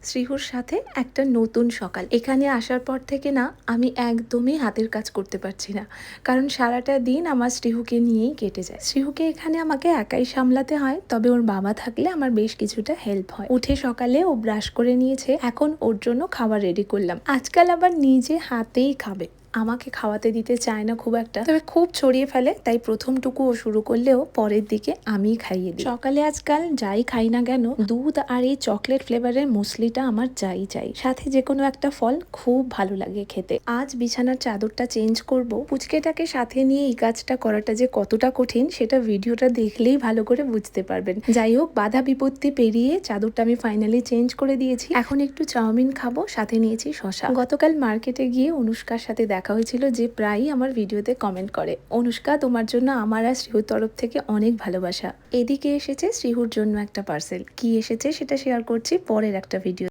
শ্রীহুর সাথে একটা নতুন সকাল। এখানে আসার পর থেকে না আমি একদমই হাতের কাজ করতে পারছি না, কারণ সারাটা দিন আমার শ্রীহুকে নিয়েই কেটে যায়। শ্রীহুকে এখানে আমাকে একাই সামলাতে হয়, তবে ওর বাবা থাকলে আমার বেশ কিছুটা হেল্প হয়। উঠে সকালে ও ব্রাশ করে নিয়েছে, এখন ওর জন্য খাবার রেডি করলাম। আজকাল আবার নিজে হাতেই খাবে, আমাকে খাওয়াতে দিতে চায় না খুব একটা, তবে খুব ছড়িয়ে ফেলে, তাই প্রথমটুকু ও শুরু করলেও পরের দিকে আমিই খাইয়ে দিই। সকালে আজকাল যাই খাই না কেন, দুধ আর এই চকলেট ফ্লেভারের মুসলিটা আমার চাই চাই, সাথে যে কোনো একটা ফল খুব ভালো লাগে খেতে। আজ বিছানার চাদরটা চেঞ্জ করব, পুচকেটাকে সাথে নিয়ে এই কাজটা করাটা যে কতটা কঠিন সেটা ভিডিওটা দেখলেই ভালো করে বুঝতে পারবেন। যাই হোক, বাধা বিপত্তি পেরিয়ে চাদরটা আমি ফাইনালি চেঞ্জ করে দিয়েছি। এখন একটু চাউমিন খাবো, সাথে নিয়েছি শশা। গতকাল মার্কেটে গিয়ে অনুষ্কার সাথে দেখা হয়েছিল, যে প্রায়ই আমার ভিডিওতে কমেন্ট করে, অনুষ্কা তোমার জন্য আমার আর শ্রীহুর তরফ থেকে অনেক ভালোবাসা। এদিকে এসেছে শ্রীহুর জন্য একটা পার্সেল, কি এসেছে সেটা শেয়ার করছি পরের একটা ভিডিও।